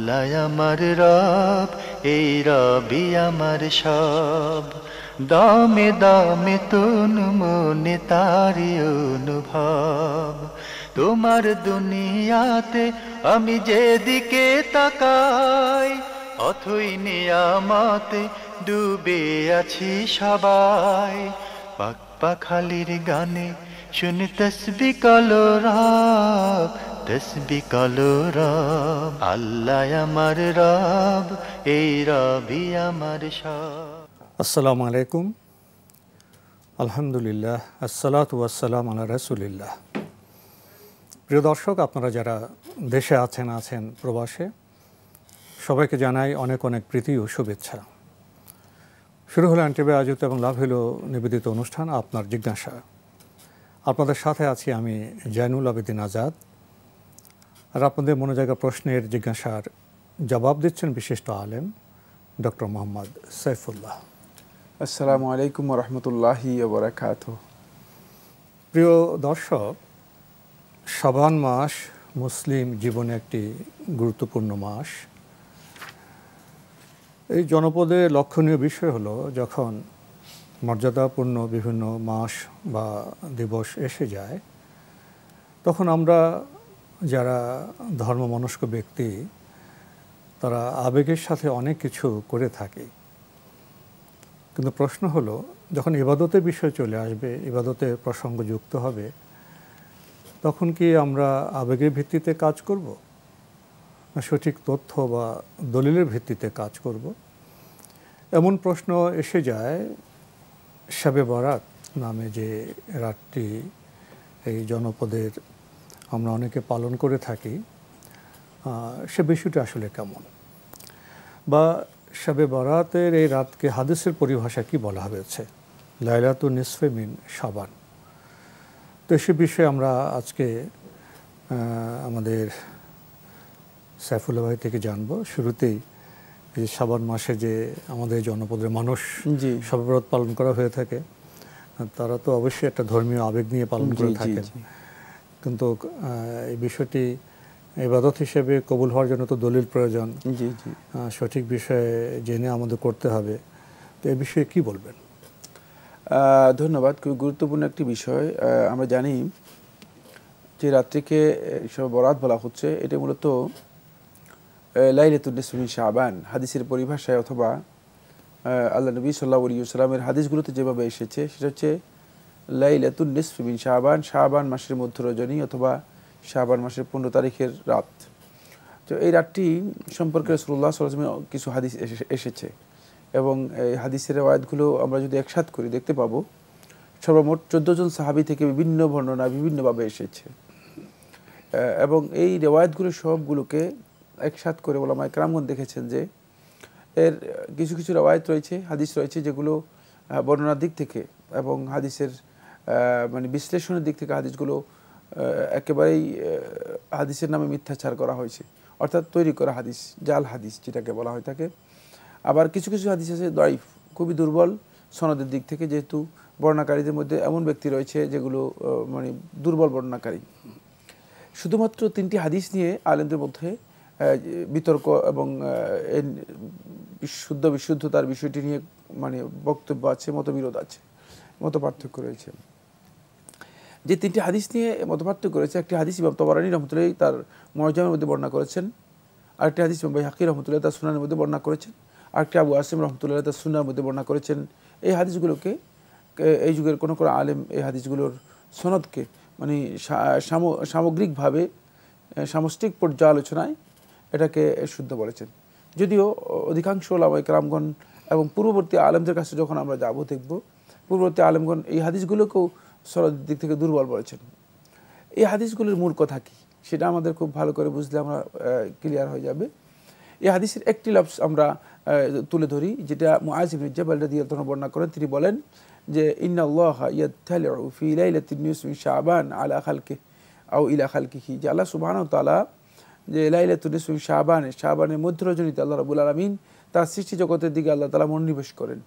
আল্লাহ আমার রব, এই রবি আমার সব। দামে দামে তন মনে তারি অনুভব। তোমার দুনিয়াতে আমি যেদিকে তাকাই, অথই নিয়ামতে ডুবে আছি সবাই। পাক পাখালির গানে শুনি তসবি কলো রব, তসবি কলো রব। আল্লাহ আমার রব, এই রবি আমার সব। আসসালামু আলাইকুম, আলহামদুলিল্লাহ, আসসালাতু ওয়াসসালাম আলা রাসূলিল্লাহ। প্রিয় দর্শক, আপনারা যারা দেশে আছেন প্রবাসে, সবাইকে জানাই অনেক অনেক প্রীতি ও শুভেচ্ছা। শুরু হলো এনটিভি আয়োজিত এবং লাভ হলো নিবেদিত অনুষ্ঠান আপনার জিজ্ঞাসা। আপনাদের সাথে আছি আমি জয়নুল আবেদিন আজাদ। আর আপনাদের মনোজায়গা প্রশ্নের জিজ্ঞাসার জবাব দিচ্ছেন বিশিষ্ট আলেম ডক্টর মোহাম্মদ সাইফুল্লাহ। আসসালামু আলাইকুম ওয়া রাহমাতুল্লাহি ওয়া বারাকাতুহু। প্রিয় দর্শক, শাবান মাস মুসলিম জীবনে একটি গুরুত্বপূর্ণ মাস। এই জনপদে লক্ষণীয় বিষয় হলো, যখন মর্যাদাপূর্ণ বিভিন্ন মাস বা দিবস এসে যায়, তখন আমরা যারা ধর্মমনস্ক ব্যক্তি, তারা আবেগের সাথে অনেক কিছু করে থাকি। কিন্তু প্রশ্ন হলো, যখন ইবাদতের বিষয় চলে আসবে, ইবাদতের প্রসঙ্গ যুক্ত হবে, তখন কি আমরা আবেগের ভিত্তিতে কাজ করব, না সঠিক তথ্য বা দলিলের ভিত্তিতে কাজ করব? এমন প্রশ্ন এসে যায় শবে বরাত নামে যে রাতটি এই জনপদের আমরা অনেকে পালন করে থাকি, সে বিষয়টা আসলে কেমন, বা শবে বরাতের এই রাতকে হাদিসের পরিভাষা কি বলা হয়েছে, লাইলাতুন নিসফে মিন শাবান। তো সে বিষয়ে আমরা আজকে আমাদের সাইফুল্লাহ ভাই থেকে জানবো। শুরুতেই এই শাবান মাসে যে আমাদের জনপদের মানুষ শবে বরাত পালন করা হয়ে থাকে, তারা তো অবশ্যই একটা ধর্মীয় আবেগ নিয়ে পালন করে থাকেন, কিন্তু এই বিষয়টি ইবাদত হিসেবে কবুল হওয়ার জন্য তো দলিল প্রয়োজন, সঠিক বিষয়ে জেনে আমাদের করতে হবে। তো এই বিষয়ে কি বলবেন? ধন্যবাদ। খুব গুরুত্বপূর্ণ একটি বিষয়। আমরা জানি যে রাত্রিকে শবে বরাত বলা হচ্ছে, এটা মূলত লাইলাতুন নিসফি মিন শাবান হাদিসের পরিভাষায়, অথবা আল্লাহ নবী সাল্লাল্লাহু আলাইহি ওয়াসাল্লামের হাদিসগুলোতে যেভাবে এসেছে, সেটা হচ্ছে লাইলাতুন নিসফি মিন শাবান, শাবান মাসের মধ্য রজনী অথবা শাবান মাসের 15 তারিখের রাত। তো এই রাতটি সম্পর্কে রাসূলুল্লাহ সাল্লাল্লাহু আলাইহি ওয়াসাল্লাম কিছু হাদিস এসেছে, এবং এই হাদিসের রেওয়ায়াতগুলো আমরা যদি একসাথ করি দেখতে পাবো সর্বমোট 14 জন সাহাবী থেকে বিভিন্ন বর্ণনা বিভিন্নভাবে এসেছে, এবং এই রেওয়ায়াতগুলো সবগুলোকে একসাথ করে ওলামায়ে কেরামগণ দেখেছেন যে এর কিছু কিছু রেওয়ায়াত রয়েছে, হাদিস রয়েছে, যেগুলো বর্ণনার দিক থেকে এবং হাদিসের মানে বিশ্লেষণের দিক থেকে হাদিসগুলো একেবারেই হাদিসের নামে মিথ্যাচার করা হয়েছে, অর্থাৎ তৈরি করা হাদিস, জাল হাদিস যেটাকে বলা হয়ে থাকে। আবার কিছু কিছু হাদিস আছে দাইফ, খুবই দুর্বল সনদের দিক থেকে, যেহেতু বর্ণনাকারীদের মধ্যে এমন ব্যক্তি রয়েছে যেগুলো মানে দুর্বল বর্ণনাকারী। শুধুমাত্র 3টি হাদিস নিয়ে আলেমদের মধ্যে বিতর্ক এবং বিশুদ্ধতার বিষয়টি নিয়ে মানে বক্তব্য আছে, মতবিরোধ আছে, মত পার্থক্য রয়েছে। যে 3টি হাদিস নিয়ে মত পার্থক্য রয়েছে, একটি হাদিস ইমাম তাবারানী রহমতুল্লাহ তার মুআজ্জামের মধ্যে বর্ণনা করেছেন, আরেকটি হাদিস ইমাম বাইহাকী রহমতুল্লাহ তার সুনানের মধ্যে বর্ণনা করেছেন, আরেকটি আবু আসিম রহমতুল্লাহ তার সুনানের মধ্যে বর্ণনা করেছেন। এই হাদিসগুলোকে এই যুগের কোনো কোনো আলেম এই হাদিসগুলোর সনদকে মানে সামগ্রিকভাবে সামষ্টিক পর্যালোচনায় এটাকে শুদ্ধ বলেছেন। যদিও অধিকাংশ ওলামায়ে কেরামগণ এবং পূর্ববর্তী আলেমদের কাছে যখন আমরা যাব দেখব, পূর্ববর্তী আলেমগণ এই হাদিসগুলোকেও সনদের দিক থেকে দুর্বল বলেছেন। এই হাদিসগুলোর মূল কথা কী সেটা আমাদের খুব ভালো করে বুঝলে আমরা ক্লিয়ার হয়ে যাবে। এই হাদিসের একটি লফজ আমরা তুলে ধরি, যেটা মুআজ ইবনে জাবাল রাদিয়াল্লাহু আনহু বর্ণনা করেন। তিনি বলেন যে ইন্নাল্লাহা ইয়াত্তালিউ ফি লাইলাতিন নিসফি মিন শাবান আলা খালকিহি আও ইলা খালকিহি, যে আল্লাহ সুবহানাহু ওয়া তাআলা যে লাইলাতুন নিসফি মিন শাবানের মধ্য রজনীতে আল্লাহ রাব্বুল আলামিন তার সৃষ্টি জগতের দিকে আল্লাহ তাআলা মনোনিবেশ করেন,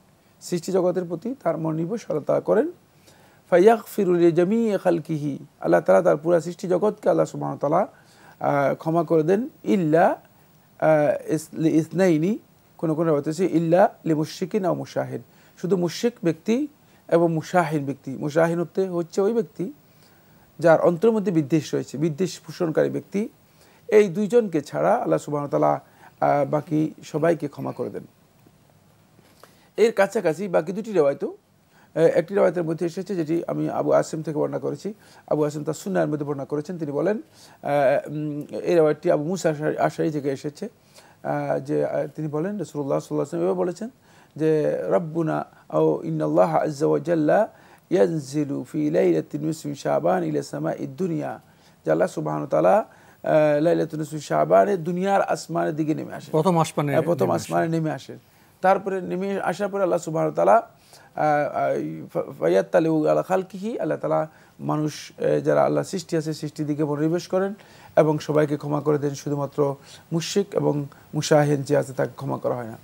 সৃষ্টি জগতের প্রতি তার মনোনিবেশ আল্লাহ তাআলা করেন। ফায়াগফিরু লিজামিই খালকিহি, আল্লাহ তাআলা তার পুরো সৃষ্টি জগৎকে আল্লাহ সুবহানাহু ওয়া তাআলা ক্ষমা করে দেন, ইল্লা ইসনাইনি, কোনো কোনো রেওয়ায়েত আছে ইল্লা লি মুশরিকিন আও মুশাহিন, শুধু মুশরিক ব্যক্তি এবং মুশাহিন ব্যক্তি। মুশাহিন হচ্ছে ওই ব্যক্তি যার অন্তরের মধ্যে বিদ্বেষ রয়েছে, বিদ্বেষ পোষণকারী ব্যক্তি। এই দুইজনকে ছাড়া আল্লাহ সুবহানাহু ওয়া তাআলা বাকি সবাইকে ক্ষমা করে দেন। এর কাছাকাছি বাকি দুটি রেওয়ায়তও, একটি রেওয়ায়তের মধ্যে এসেছে যেটি আমি আবু আসিম থেকে বর্ণনা করেছি, আবু আসিম তার সুন্নাহর মধ্যে বর্ণনা করেছেন। তিনি বলেন, এই রেওয়ায়তটি আবু মুসা আশআরী থেকে এসেছে, যে তিনি বলেন রাসূলুল্লাহ সাল্লাল্লাহু আলাইহি ওয়াসাল্লাম এভাবে বলেছেন যে রব্বুনা আও ইন্নাল্লাহ আযজা ওয়া জাল্লা ইয়ানজিলু ফি লাইলাতিন নিসফি শাবান ইলা সামাঈদ দুনিয়া, যে আল্লাহ সুবহানাহু ওয়া তাআলা লাইলাতুন নিসফি শাবানে দুনিয়ার আসমানের দিকে নেমে আসেন, প্রথম আসমানে নেমে আসেন। তারপরে নেমে আসার পরে আল্লাহ সুবহানাহু ওয়া তাআলা ফায়াত্তালিউ আলা খালকিহি, আল্লাহ তাআলা মানুষ যারা আল্লাহ সৃষ্টি আছে সৃষ্টির দিকে মনোনিবেশ করেন এবং সবাইকে ক্ষমা করে দেন, শুধুমাত্র মুশরিক এবং মুশাহিন যে আছে তাকে ক্ষমা করা হয় না।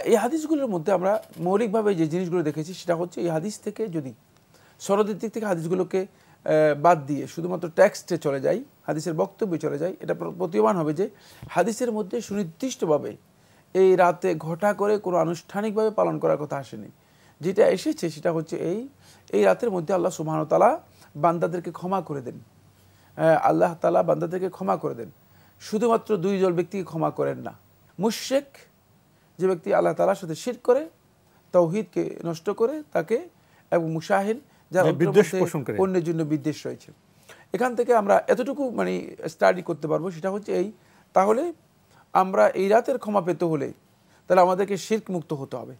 এই হাদিসগুলোর মধ্যে আমরা মৌলিকভাবে যে জিনিসগুলো দেখেছি সেটা হচ্ছে, এই হাদিস থেকে যদি সনদের দিক থেকে হাদিসগুলোকে বাদ দিয়ে শুধুমাত্র টেক্সটে চলে যায়, হাদিসের বক্তব্যে চলে যায়, এটা প্রতীয়মান হবে যে হাদিসের মধ্যে সুনির্দিষ্টভাবে এই রাতে ঘটা করে কোনো আনুষ্ঠানিকভাবে পালন করার কথা আসেনি। যেটা এসেছে সেটা হচ্ছে এই রাতের মধ্যে আল্লাহ সুবহানাহু ওয়া তাআলা বান্দাদেরকে ক্ষমা করে দেন, আল্লাহ তাআলা বান্দাদেরকে ক্ষমা করে দেন। শুধুমাত্র দুই দল ব্যক্তিকে ক্ষমা করেন না, মুশরিক যে ব্যক্তি আল্লাহ তাআলার সাথে শিরক করে, তাওহীদকে নষ্ট করে তাকে, এবং মুশাহিন যার অন্যের জন্য বিদ্বেষ রয়েছে। এখান থেকে আমরা এতটুকু মানে স্টাডি করতে পারবো, সেটা হচ্ছে তাহলে আমরা এই রাতের ক্ষমা পেতে হলে তাহলে আমাদেরকে শিরক মুক্ত হতে হবে,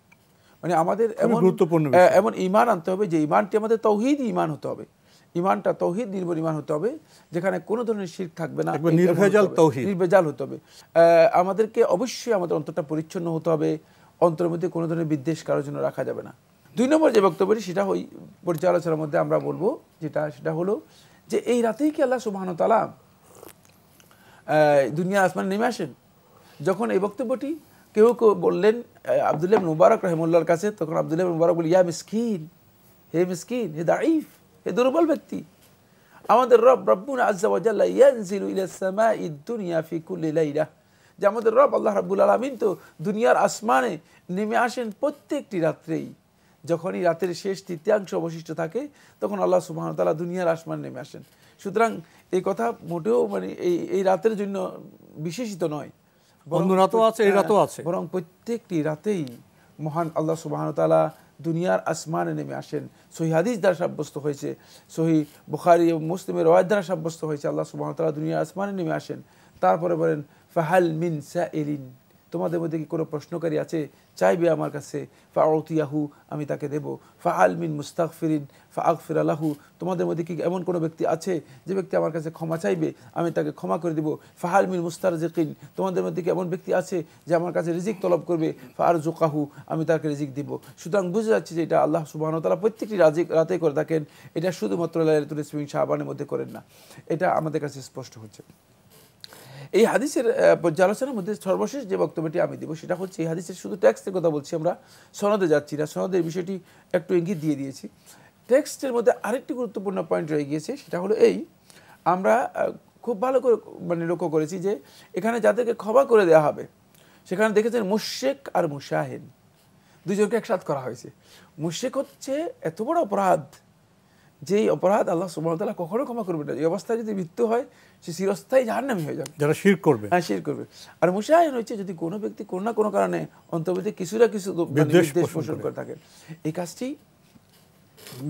মানে আমাদের এমন ঈমান আনতে হবে যে ঈমানটি আমাদের তাওহীদি ঈমান হতে হবে, ঈমানটা তাওহীদ নির্ভর ঈমান হতে হবে, যেখানে কোনো ধরনের শিরক থাকবে না, নির্ভেজাল হতে হবে। আমাদেরকে অবশ্যই আমাদের অন্তরটা পরিচ্ছন্ন হতে হবে, অন্তরের মধ্যে কোনো ধরনের বিদ্বেষ কারোর জন্য রাখা যাবে না। 2 নম্বর যে বক্তব্যটি সেটা পর্যালোচনার মধ্যে আমরা বলবো, সেটা হলো যে এই রাতেই কি আল্লাহ সুবহানাহু ওয়া তাআলা দুনিয়ার আসমানে নেমে আসেন? যখন এই বক্তব্যটি কেউ বললেন আব্দুল্লাহ ইবনে মুবারক রাহিমাহুল্লাহর কাছে, তখন আব্দুল্লাহ ইবনে মুবারক বলে, ইয়া মিসকিন, হে মিসকিন, হে দাঈফ, হে দুর্বল ব্যক্তি, আমাদের রব রব্বুনা আযজা ওয়া জাল্লা ইয়ানজিলু ইলা সামাঈদ দুনিয়া ফি কুল্লি লাইলা, যে আমাদের রব আল্লাহ রাব্বুল আলামিন তো দুনিয়ার আসমানে নেমে আসেন প্রত্যেকটি রাত্রেই। যখনই রাতের শেষ তৃতীয়াংশ অবশিষ্ট থাকে তখন আল্লাহ সুবহানাহু ওয়া তাআলা দুনিয়ার আসমানে নেমে আসেন। সুতরাং এই কথা মোটেও মানে এই রাতের জন্য বিশেষিত নয়, বরং প্রত্যেকটি রাতেই মহান আল্লাহ সুবহানাহু ওয়া তাআলা দুনিয়ার আসমানে নেমে আসেন। সহিহ হাদিস দ্বারা সাব্যস্ত হয়েছে, সহিহ বুখারী এবং মুসলিমের রওয়ায়াত দ্বারা সাব্যস্ত হয়েছে, আল্লাহ সুবহানাহু ওয়া তাআলা দুনিয়ার আসমানে নেমে আসেন। তারপরে বলেন, ফাহাল মিন সাইলিন, তোমাদের মধ্যে কি কোনো প্রশ্নকারী আছে, চাইবে আমার কাছে, ফাউতিয়াহু, আমি তাকে দেব, ফাহাল মিন মুস্তাগফিরিন ফাআগফির লাহু, তোমাদের মধ্যে কি এমন কোনো ব্যক্তি আছে যে ব্যক্তি আমার কাছে ক্ষমা চাইবে, আমি তাকে ক্ষমা করে দেব, ফাহাল মিন মুস্তারজিকিন, তোমাদের মধ্যে কি এমন ব্যক্তি আছে যে আমার কাছে রিজিক তলব করবে, ফাআরজুকাহু, আমি তাকে রিজিক দিব। সুতরাং বুঝে যাচ্ছে যে এটা আল্লাহ সুবহানাহু ওয়া তাআলা প্রত্যেকটি রাতে করে থাকেন, এটা শুধুমাত্র লাইলাতুল নিসফি শাবানের মধ্যে করেন না, এটা আমাদের কাছে স্পষ্ট হচ্ছে। এই হাদিসের পর্যালোচনার মধ্যে সর্বশেষ যে বক্তব্যটি আমি দিব সেটা হচ্ছে, এই হাদিসের শুধু টেক্সটের কথা বলছি, আমরা সনদে যাচ্ছি না, সনদের বিষয়টি একটু ইঙ্গিত দিয়ে দিয়েছি। টেক্সটের মধ্যে আরেকটি গুরুত্বপূর্ণ পয়েন্ট রয়ে গিয়েছে, সেটা হলো আমরা খুব ভালো করে মানে লক্ষ্য করেছি যে এখানে যাদেরকে ক্ষমা করে দেওয়া হবে সেখানে দেখেছেন মুশরিক আর মুশাহিন দুজনকে একসাথে করা হয়েছে। মুশরিক হচ্ছে এত বড় অপরাধ, যেই অপরাধ আল্লাহ সুবহানাহু ওয়া তাআলা কখনো ক্ষমা করবে না। এই অবস্থায় যদি মৃত্যু হয় সে চিরস্থায়ী জাহান্নামী হয়ে যাবে, যারা শিরক করবে। হ্যাঁ, শিরক করবে। আর মুশাহিন হচ্ছে যদি কোনো ব্যক্তি কোনো না কোনো কারণে অন্তর্মধ্যে কিছু না কিছু বিদ্বেষ পোষণ করে থাকে, এই কাজটি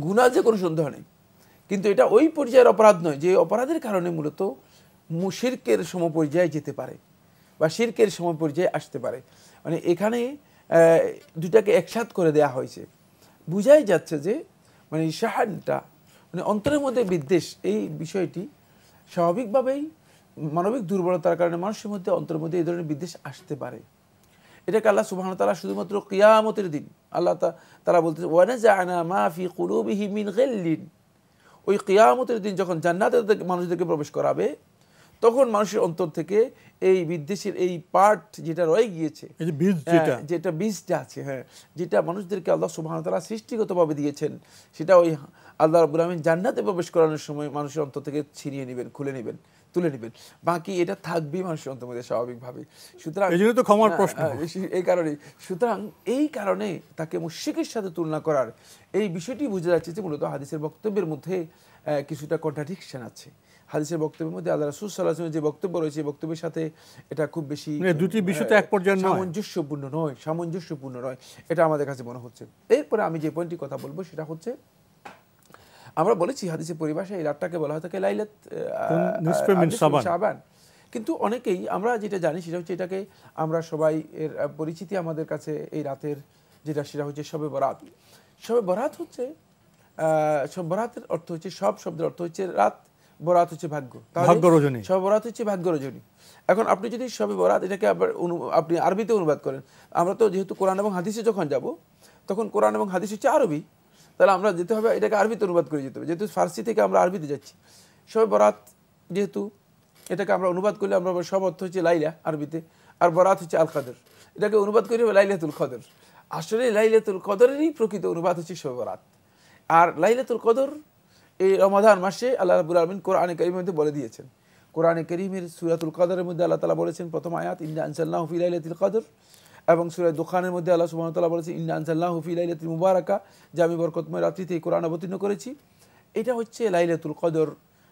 গুনাহ, যে কোনো সন্দেহ নেই, কিন্তু এটা ওই পর্যায়ের অপরাধ নয় যে অপরাধের কারণে মূলত শিরকের সমপর্যায়ে যেতে পারে বা শিরকের সমপর্যায়ে আসতে পারে। মানে এখানে দুটাকে একসাথ করে দেয়া হয়েছে, বুঝাই যাচ্ছে যে মানে শাহানটা মানে অন্তরের মধ্যে বিদ্বেষ, এই বিষয়টি স্বাভাবিকভাবেই মানবিক দুর্বলতার কারণে মানুষের মধ্যে অন্তরের মধ্যে এই ধরনের বিদ্বেষ আসতে পারে। এটাকে আল্লাহ সুবহানাহু ওয়া তাআলা শুধুমাত্র কিয়ামতের দিন আল্লাহ তাআলা বলতেছে, ওয়া নাযা'না মা ফি কুলুবিহিম মিন গিল্লিন, ওই কিয়ামতের দিন যখন জান্নাতে মানুষদেরকে প্রবেশ করাবে তখন মানুষের অন্তর থেকে এই বিদ্বেষের এই পার্ট যেটা রয়ে গিয়েছে, যেটা বীজটা আছে, হ্যাঁ, যেটা মানুষদেরকে আল্লাহ সুবহানাহু ওয়া তাআলা সৃষ্টিগতভাবে দিয়েছেন, সেটা ওই আল্লাহ রাব্বুল আলামিন জান্নাতে প্রবেশ করানোর সময় মানুষের অন্তর থেকে ছিনিয়ে নেবেন, খুলে নেবেন। তুলে নেবেন, বাকি এটা থাকবেই মানুষের অন্তর্মধ্যে স্বাভাবিকভাবে। সুতরাং এইজন্য তো ক্ষমার প্রশ্ন, এই কারণে, সুতরাং এই কারণে তাকে মুশরিকের সাথে তুলনা করার এই বিষয়টি বোঝা যাচ্ছে যে মূলত হাদিসের বক্তব্যের মধ্যে কিছুটা কন্ট্রাডিকশন আছে। হাদিসের বক্তব্যের মধ্যে আল্লাহ রাসূল সাল্লাল্লাহু আলাইহি ওয়াসাল্লামের যে বক্তব্য রয়েছে, বক্তব্যের সাথে এটা খুব বেশি দুটি বিষয় তো এক পর্যায়ে সামঞ্জস্যপূর্ণ নয়, এটা আমাদের কাছে মনে হচ্ছে। এরপরে আমি যে পয়েন্টটি কথা বলবো সেটা হচ্ছে, আমরা বলেছি হাদিসের পরিভাষায় এই রাতটাকে বলা হয় থাকে লাইলাত শাবান, কিন্তু অনেকেই আমরা যেটা জানি সেটা হচ্ছে এটাকে আমরা সবাই এর পরিচিতি আমাদের কাছে এই রাতের যেটা সেটা হচ্ছে শবে বরাত। শবে বরাত হচ্ছে শবে বরাতের অর্থ হচ্ছে, সব শব্দের অর্থ হচ্ছে রাত, বরাত হচ্ছে ভাগ্য, ভাগ্য রজনী, শবে বরাত হচ্ছে ভাগ্য রজনী। এখন আপনি যদি শবে বরাত এটাকে আবার আপনি আরবিতে অনুবাদ করেন, আমরা তো যেহেতু কোরআন এবং হাদিসে যখন যাব তখন কোরআন এবং হাদিস হচ্ছে আরবি, তাহলে আমরা যেতে হবে এটাকে আরবিতে অনুবাদ করে যেতে হবে, যেহেতু ফার্সি থেকে আমরা আরবিতে যাচ্ছি। শবে বরাত যেহেতু এটাকে আমরা অনুবাদ করলে আমরা সব অর্থ হচ্ছে লাইলা আরবিতে, আর বরাত হচ্ছে আল কদর, এটাকে অনুবাদ করি লাইলাতুল কদর। আসলে লাইলাতুল কদরেরই প্রকৃত অনুবাদ হচ্ছে শবে বরাত। আর লাইলাতুল কদর এই রমাদান মাসে আল্লাহ রাব্বুল আলামিন কোরআনে কারীমের মধ্যে বলে দিয়েছেন। কোরআনে কারীমের সূরাতুল কদরের মধ্যে আল্লাহ তাআলা বলেছেন প্রথম আয়াত ইন্না আনজালনাহু ফি লাইলাতিল কদর, এবং সূরা দুখানের মধ্যে আল্লাহ সুবহানাহু ওয়া তাআলা বলেছেন ইন্না আনজালনাহু ফি লাইলাতিল মুবারাকা, যে আমি বরকতময় রাত্রিতে এই কোরআন অবতীর্ণ করেছি। এটা হচ্ছে লাইলাতুল কদর।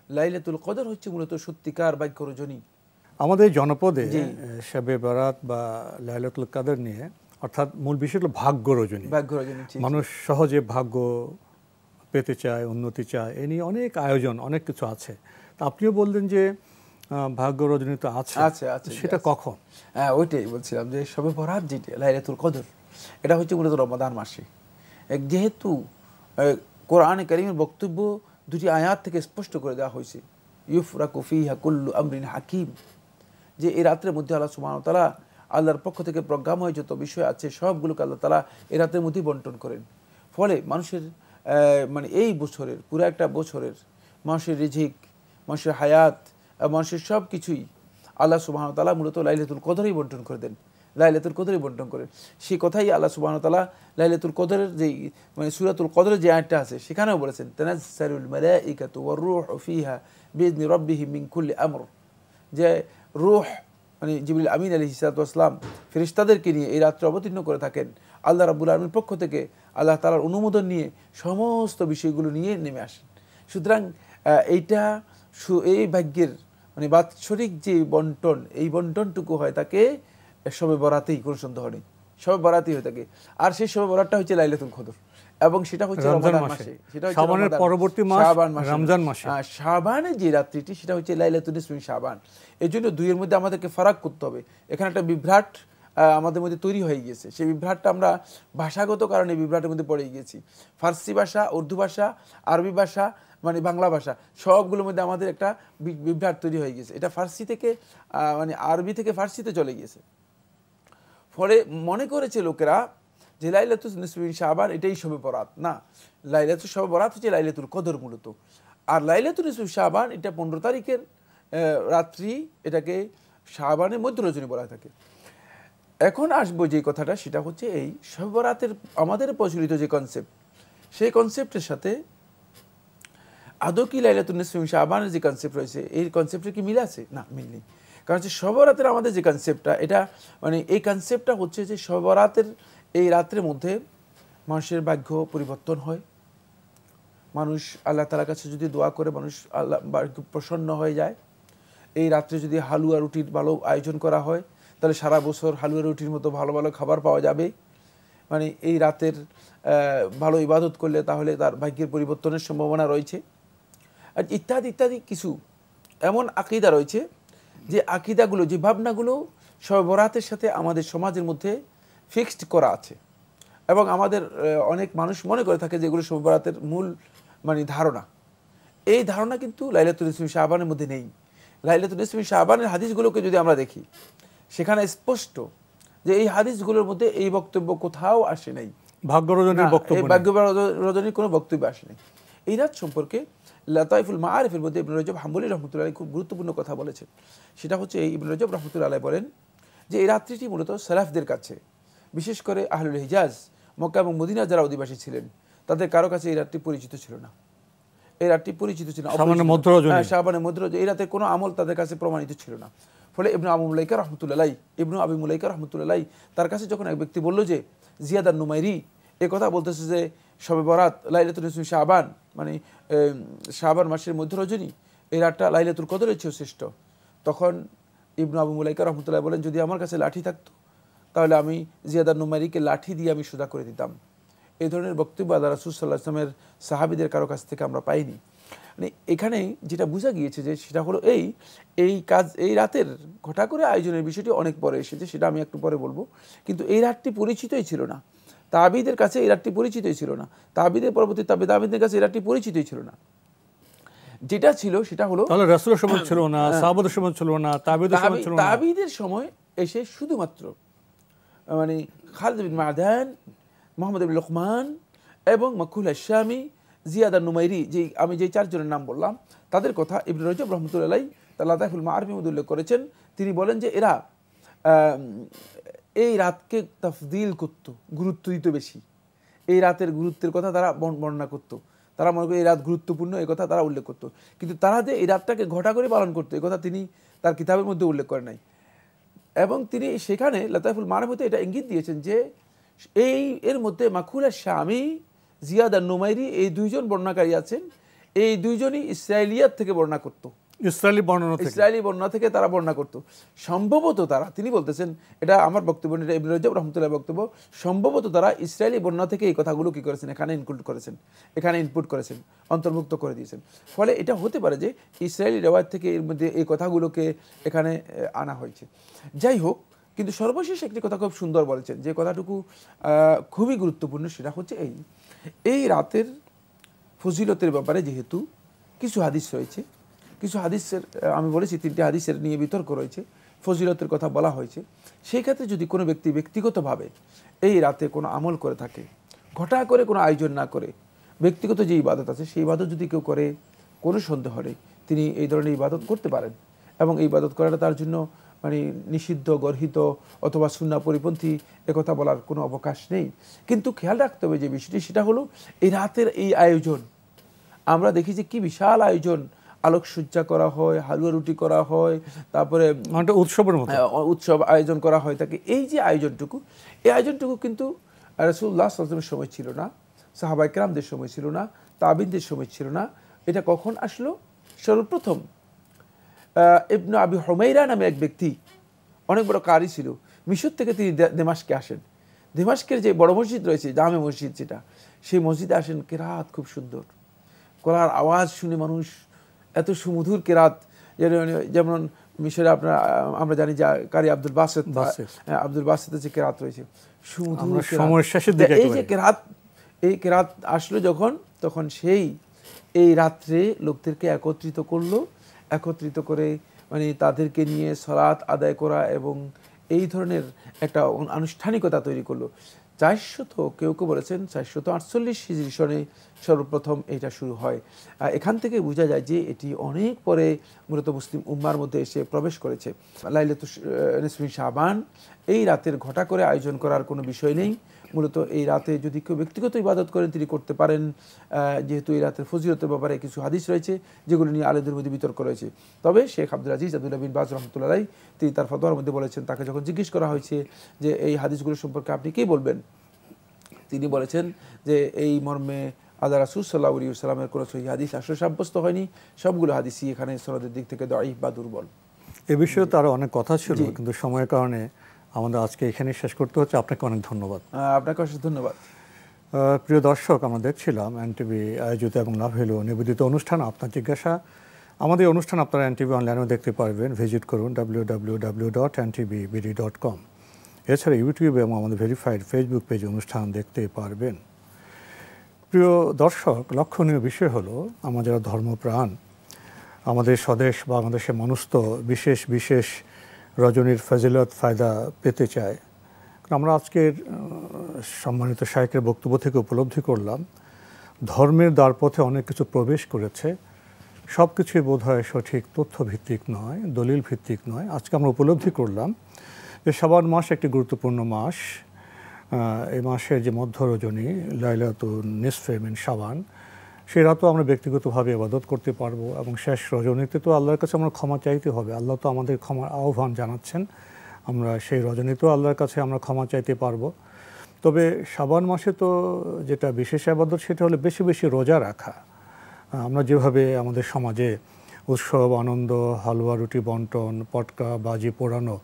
লাইলাতুল কদর হচ্ছে মূলত সত্যিকার ভাগ্য রজনী। আমাদের জনপদে শবে বরাত বা লাইলাতুল কদর নিয়ে, অর্থাৎ মূল বিষয় হলো ভাগ্য রজনী। মানুষ সহজে ভাগ্য পেতে চায়, উন্নতি চায়, এ নিয়ে অনেক আয়োজন, অনেক কিছু আছে। আপনিও বললেন যে ভাগ্য রজনী তো আছে, সেটা কখন? হ্যাঁ, ওইটাই বলছিলাম যে শবে বরাত যেটা লাইলাতুল কদর, এটা হচ্ছে মূলত রমাদান মাসে। যেহেতু কোরআনে কারীমের বক্তব্য দুটি আয়াত থেকে স্পষ্ট করে দেওয়া হয়েছে, ইউফরাকু ফিহা কুল্লু আমরিন হাকিম, যে এই রাতের মধ্যে আল্লাহ সুবহানাহু ওয়া তাআলা আল্লাহর পক্ষ থেকে প্রজ্ঞাময় যত বিষয় আছে সবগুলোকে আল্লাহ তাআলা এই রাতের মধ্যেই বন্টন করেন। ফলে মানুষের মানে এই বছরের পুরো একটা বছরের মানুষের রিজিক, মানুষের হায়াত, মানুষের সব কিছুই আল্লাহ সুবহানাহু ওয়া তাআলা মূলত লাইলাতুল কদরেই বন্টন করে দেন, লাইলাতুল কদরেই বন্টন করেন। সেই কথাই আল্লাহ সুবহানাহু ওয়া তাআলা লাইলাতুল কদরের যে মানে সূরাতুল কদরের যে আয়াতটা আছে সেখানেও বলেছেন তানাজ্জালুল মালাইকাতু ওয়ার রূহু ফিহা বিইذনি রাব্বিহিম মিন কুল্লি আমর, যে রূহ মানে জিবরিল আমিন আলাইহিস সালাতু ওয়াস সালাম ফেরেশতাদেরকে নিয়ে এই রাত্রে অবতীর্ণ করে থাকেন আল্লাহ রাব্বুল আলামিনের পক্ষ থেকে, আল্লাহ তাআলার অনুমোদন নিয়ে সমস্ত বিষয়গুলো নিয়ে নেমে আসেন। সুতরাং এইটা এই ভাগ্যের মানে বাৎসরিক যে বন্টন, এই বন্টনটুকু হয় তাকে শবে বরাতেই, কোনো সন্দেহ নেই, শবে বরাতেই হয়ে থাকে। আর সেই শবে বরাতটা হচ্ছে লাইলাতুল কদর, এবং সেটা হচ্ছে রমজান মাসে, সেটা হচ্ছে শাবানের পরবর্তী মাস রমজান মাসে। শাবানের যে রাত্রিটি সেটা হচ্ছে লাইলাতুল নিসফি শাবান। এই জন্য দুইয়ের মধ্যে আমাদেরকে ফারাক করতে হবে। এখানে একটা বিভ্রাট আমাদের মধ্যে তৈরি হয়ে গিয়েছে, সেই বিভ্রাটটা আমরা ভাষাগত কারণে বিভ্রাটের মধ্যে পড়ে গিয়েছি। ফার্সি ভাষা, উর্দু ভাষা, আরবি ভাষা, মানে বাংলা ভাষা, সবগুলোর মধ্যে আমাদের একটা বিভ্রাট তৈরি হয়ে গিয়েছে। এটা ফার্সি থেকে মানে আরবি থেকে ফার্সিতে চলে গিয়েছে। ফলে মনে করেছে লোকেরা যে লাইলাতুল নিসফি শাবান এটাই শবে বরাত। না, লাইলাতুল শবে বরাত হচ্ছে লাইলাতুল কদর মূলত। আর লাইলাতুল নিসফি শাবান এটা 15 তারিখের রাত্রি, এটাকে শাবানের মধ্য রজনী বলা থাকে। এখন আসবো যে কথাটা, সেটা হচ্ছে এই শবে বরাতের আমাদের প্রচলিত যে কনসেপ্ট, সেই কনসেপ্টের সাথে আদৌ কি লাইলাতুল নিসফি শাবানের যে কনসেপ্ট রয়েছে এই কনসেপ্টের কি মিল আছে? না, মিল নেই। কারণ হচ্ছে শবে বরাতের আমাদের যে কনসেপ্টটা, এটা মানে এই কনসেপ্টটা হচ্ছে যে শবে বরাতের এই রাত্রের মধ্যে মানুষের ভাগ্য পরিবর্তন হয়। মানুষ আল্লাহ তাআলার কাছে যদি দোয়া করে, মানুষ আল্লাহ প্রসন্ন হয়ে যায়। এই রাত্রে যদি হালুয়া রুটির ভালো আয়োজন করা হয়, তাহলে সারা বছর হালুয়া রুটির মতো ভালো ভালো খাবার পাওয়া যাবে। মানে এই রাতের ভালো ইবাদত করলে তাহলে তার ভাগ্যের পরিবর্তনের সম্ভাবনা রয়েছে। আর ইত্যাদি ইত্যাদি কিছু এমন আকীদা রয়েছে, যে আকীদাগুলো, যে ভাবনাগুলো শবে বরাতের সাথে আমাদের সমাজের মধ্যে ফিক্সড করা আছে, এবং আমাদের অনেক মানুষ মনে করে থাকে যে এগুলো শবে বরাতের মূল মানে ধারণা। এই ধারণা কিন্তু লাইলাতুল নিসফি শাবানের মধ্যে নেই। লাইলাতুল নিসফি শাবানের হাদিসগুলোকে যদি আমরা দেখি, সেখানে স্পষ্ট যে এই হাদিসগুলোর মধ্যে এই বক্তব্য কোথাও আসে নাই, ভাগ্য রজনীর বক্তব্য, ভাগ্য রজনীর কোনো বক্তব্য আসে নাই। এই রাত সম্পর্কে লাতাইফুল মাআরিফের মধ্যে ইবনে রজব হাম্বলী রাহমাতুল্লাহ আলাইহি খুব গুরুত্বপূর্ণ কথা বলেছেন। সেটা হচ্ছে এই ইবনে রজব রাহমাতুল্লাহ আলাইহি বলেন যে এই রাত্রিটি মূলত সালাফদের কাছে, বিশেষ করে আহলুল হিজাজ, মক্কা এবং মদিনা যারা অধিবাসী ছিলেন, তাদের কারো কাছে এই রাত্রি পরিচিত ছিল না। এই রাতটি পরিচিত ছিল না, শাবানের মধ্য রজনী। শাবানের মধ্য রজনী, এই রাতে কোনো আমল তাদের কাছে প্রমাণিত ছিল না। ফলে ইবনু আবু মুলাইকা রহমতুল্লাহ, ইবনু আবি মুলাইকা রহমতুল্লাহ তার কাছে যখন এক ব্যক্তি বলল যে জিয়াদ আন-নুমাইরি এ কথা বলতেছে যে শবে বরাত লাইলাতুল নিসফি শাবান, মানে শাবান মাসের মধ্য রজনী, এই রাতটা লাইলাতুল কদরের চেয়েও শ্রেষ্ঠ, তখন ইবনু আবু মুলাইকা রহমতুল্লাহ বলেন, যদি আমার কাছে লাঠি থাকতো তাহলে আমি জিয়াদ আন-নুমাইরিকে লাঠি দিয়ে আমি সোজা করে দিতাম। এই ধরনের বক্তব্য আল্লাহ রাসূল সাল্লাল্লাহু আলাইহি ওয়াসাল্লামের সাহাবীদের কারো কাছ থেকে আমরা পাইনি। মানে এখানে যেটা বোঝা গিয়েছে যে সেটা হলো এই কাজ, এই রাতের ঘটা করে আয়োজনের বিষয়টি অনেক পরে এসেছে, সেটা আমি একটু পরে বলবো। কিন্তু এই রাতটি পরিচিতই ছিল না তাবিদের কাছে, এই রাতটি পরিচিতই ছিল না তাবিদের পরবর্তী তাবিদের কাছে, এই রাতটি পরিচিতই ছিল না। যেটা ছিল সেটা হলো তাহলে রাসূলের সময় ছিল না, সাহাবাদের সময় ছিল না, তাবিদের সময় ছিল না। তাবিদের সময় এসে শুধুমাত্র মানে খালিদ বিন মাদান, মুহাম্মদ ইবনে লুকমান এবং মাকহুল আশ-শামি, জিয়াদ আন-নুমাইরি, যে আমি যে চারজনের নাম বললাম তাদের কথা ইবনে রজব রহমতুল্লাহ আলাইহি তার লাতাইফুল মাআরিফের মধ্যে উল্লেখ করেছেন। তিনি বলেন যে এরা এই রাতকে তাফদিল করত, গুরুত্ব দিত বেশি, এই রাতের গুরুত্বের কথা তারা বর্ণনা করত, তারা মনে করে এই রাত গুরুত্বপূর্ণ, এই কথা তারা উল্লেখ করত। কিন্তু তারা যে এই রাতটাকে ঘটা করে পালন করতো এই কথা তিনি তার কিতাবের মধ্যে উল্লেখ করেন নাই। এবং তিনি সেখানে লাতাইফুল মাআরিফে এটা ইঙ্গিত দিয়েছেন যে এর মধ্যে মাকহুল আশ-শামি, জিয়াদ আন-নুমাইরি, এই দুইজন বর্ণনাকারী আছেন, এই দুইজনই ইসরায়েলিয়াত থেকে বর্ণনা করত, ইসরায়েলি বর্ণনা থেকে তারা বর্ণনা করত। সম্ভবত তারা, তিনি বলতেছেন, এটা আমার বক্তব্য, এটা ইবনে রজব রাহমাতুল্লাহ বক্তব্য, সম্ভবত তারা ইসরায়েলি বর্ণনা থেকে এই কথাগুলো কি করেছেন, এখানে ইনক্লুড করেছেন, এখানে ইনপুট করেছেন, অন্তর্ভুক্ত করে দিয়েছেন। ফলে এটা হতে পারে যে ইসরায়েলি রেওয়ায়াত থেকে এর মধ্যে এই কথাগুলোকে এখানে আনা হয়েছে। যাই হোক, কিন্তু সর্বশেষ একটি কথা খুব সুন্দর বলেছেন, যে কথাটুকু খুবই গুরুত্বপূর্ণ, সেটা হচ্ছে এই রাতের ফজিলতের ব্যাপারে যেহেতু কিছু হাদিস রয়েছে, কিছু হাদিসের আমি বলেছি 3টি হাদিসের নিয়ে বিতর্ক রয়েছে, ফজিলতের কথা বলা হয়েছে। সেই ক্ষেত্রে যদি কোনো ব্যক্তি ব্যক্তিগতভাবে এই রাতে কোনো আমল করে থাকে, ঘটা করে কোনো আয়োজন না করে ব্যক্তিগত যে ইবাদত আছে সেই ইবাদত যদি কেউ করে, কোনো সন্দেহ নেই তিনি এই ধরনের ইবাদত করতে পারেন, এবং এই ইবাদত করাটা তার জন্য মানে নিষিদ্ধ, গর্হিত অথবা সুন্নাহ পরিপন্থী একথা বলার কোনো অবকাশ নেই। কিন্তু খেয়াল রাখতে হবে যে বিষয়টি, সেটা হলো এই রাতের এই আয়োজন, আমরা দেখি যে কি বিশাল আয়োজন, আলোকসজ্জা করা হয়, হালুয়া রুটি করা হয়, তারপরে উৎসবের মতো উৎসব আয়োজন করা হয় থাকে। এই যে আয়োজনটুকু, এই আয়োজনটুকু কিন্তু রাসূলুল্লাহ সাল্লাল্লাহু আলাইহি ওয়াসাল্লামের সময় ছিল না, সাহাবায়ে কেরামদের সময় ছিল না, তাবিনদের সময় ছিল না। এটা কখন আসলো? সর্বপ্রথম ইবনে আবি হুমায়রা নামে এক ব্যক্তি, অনেক বড় কারি ছিল, মিশর থেকে তিনি দামেস্কে আসেন। দামেস্কের যে বড় মসজিদ রয়েছে, জামে মসজিদ যেটা, সেই মসজিদে আসেন। কেরাত খুব সুন্দর, কোরআনের আওয়াজ শুনে মানুষ এত সুমধুর কেরাত, যেমন মিশরে আমরা জানি যে কারি আব্দুল বাসেতের যে কেরাত রয়েছে, সুমধুর এই যে কেরাত, এই কেরাত আসলো যখন, তখন এই রাত্রে লোকদেরকে একত্রিত করলো, একত্রিত করে মানে তাদেরকে নিয়ে সালাত আদায় করা এবং এই ধরনের একটা আনুষ্ঠানিকতা তৈরি করলো। 400, কেউ কেউ বলেছেন 448 হিজরি সনে সর্বপ্রথম এটা শুরু হয়। এখান থেকে বোঝা যায় যে এটি অনেক পরে মূলত মুসলিম উম্মার মধ্যে এসে প্রবেশ করেছে। লাইলাতুল নিসফি শাবান, এই রাতের ঘটা করে আয়োজন করার কোনো বিষয় নেই। মূলত এই রাতে যদি কেউ ব্যক্তিগত ইবাদত করেন তিনি করতে পারেন, যেহেতু এই রাতের ফজিলতের ব্যাপারে কিছু হাদিস রয়েছে যেগুলো নিয়ে আলেমদের মধ্যে বিতর্ক রয়েছে। তবে শেখ আব্দুল আজিজ আব্দুল্লাহ বিন বাজ রহমতুল্লাহ আলাইহি তিনি তার ফতোয়ার মধ্যে বলেছেন, তাকে যখন জিজ্ঞেস করা হয়েছে যে এই হাদিসগুলো সম্পর্কে আপনি কি বলবেন, তিনি বলেছেন যে এই মর্মে আল্লাহ রাসূল সাল্লাল্লাহু আলাইহি ওয়াসাল্লামের কোনো সহিহ হাদিস আসলে সাব্যস্ত হয়নি, সবগুলো হাদিসই এখানে সনদের দিক থেকে দাঈফ বা দুর্বল। এ বিষয়ে তারও অনেক কথা ছিল, কিন্তু সময়ের কারণে আমাদের আজকে এখানেই শেষ করতে হচ্ছে। আপনাকে অনেক ধন্যবাদ। আপনাকে অশেষ ধন্যবাদ। প্রিয় দর্শক, আমরা দেখছিলাম এনটিভি আয়োজিত এবং লাভেলো নিবেদিত অনুষ্ঠান আপনার জিজ্ঞাসা। আমাদের অনুষ্ঠান আপনারা এনটিভি অনলাইনেও দেখতে পারবেন, ভিজিট করুন www.ntvbd.com। এছাড়া ইউটিউবে এবং আমাদের ভেরিফাইড ফেসবুক পেজে অনুষ্ঠান দেখতে পারবেন। প্রিয় দর্শক, লক্ষণীয় বিষয় হলো আমরা যারা ধর্মপ্রাণ, আমাদের স্বদেশ বাংলাদেশের মানুষ তো বিশেষ বিশেষ রজনীর ফজিলত ফায়দা পেতে চায়। আমরা আজকের সম্মানিত শাইখের বক্তব্য থেকে উপলব্ধি করলাম ধর্মের দ্বারপথে অনেক কিছু প্রবেশ করেছে, সব কিছুই বোধহয় সঠিক তথ্যভিত্তিক নয়, দলিল ভিত্তিক নয়। আজকে আমরা উপলব্ধি করলাম যে শাবান মাস একটি গুরুত্বপূর্ণ মাস। এই মাসের যে মধ্য রজনী লাইলাতুন নিসফে মিন শাবান, সেই রাতও আমরা ব্যক্তিগতভাবে ইবাদত করতে পারবো এবং শেষ রজনীতে তো আল্লাহর কাছে আমরা ক্ষমা চাইতে হবে। আল্লাহ তো আমাদের ক্ষমার আহ্বান জানাচ্ছেন, আমরা সেই রজনীতেও আল্লাহর কাছে আমরা ক্ষমা চাইতে পারবো। তবে শাবান মাসে তো যেটা বিশেষ ইবাদত সেটা হলো বেশি বেশি রোজা রাখা। আমরা যেভাবে আমাদের সমাজে উৎসব, আনন্দ, হালুয়া রুটি বন্টন, পটকা বাজি পোড়ানো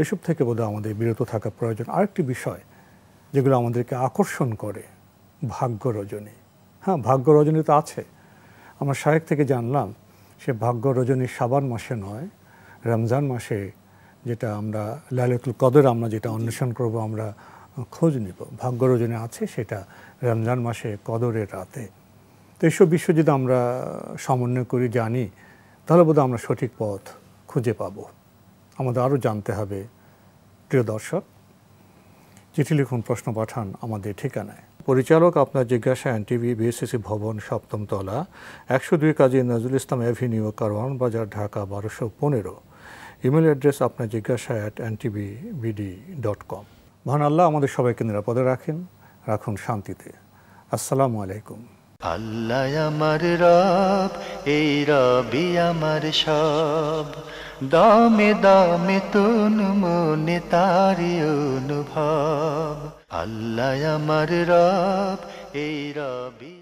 এসব থেকে বোধহয় আমাদের বিরত থাকা প্রয়োজন। আরেকটি বিষয় যেগুলো আমাদেরকে আকর্ষণ করে, ভাগ্য রজনী। হ্যাঁ, ভাগ্য রজনী তো আছে। আমরা শায়েখ থেকে জানলাম সে ভাগ্য রজনী শাবান মাসে নয়, রমজান মাসে, যেটা আমরা লাইলাতুল কদর আমরা যেটা অন্বেষণ করব, আমরা খোঁজ নিব, ভাগ্য রজনী আছে সেটা রমজান মাসে কদরের রাতে। তো এইসব বিষয় যদি আমরা সমন্বয় করি, জানি, তাহলে বোধহয় আমরা সঠিক পথ খুঁজে পাব। আমাদের আরও জানতে হবে। প্রিয় দর্শক, চিঠি লিখুন, প্রশ্ন পাঠান আমাদের ঠিকানায়। পরিচালক আপনার জিজ্ঞাসা, এনটিভি, বিএসসিসি ভবন, 7ম তলা, 102 কাজী নজরুল ইসলাম অ্যাভিনিউ, কারওয়ান বাজার, ঢাকা 1215। ইমেল অ্যাড্রেস আপনার জিজ্ঞাসা @ntvbd.com। মহান আল্লাহ আমাদের সবাইকে নিরাপদে রাখুন শান্তিতে। আসসালামু আলাইকুম। আল্লাহ আমার রব, এই রবি আমার সব, দামে দামে তুন মনে তারি অনুভব। আল্লাহ আমার রব, এই রবি।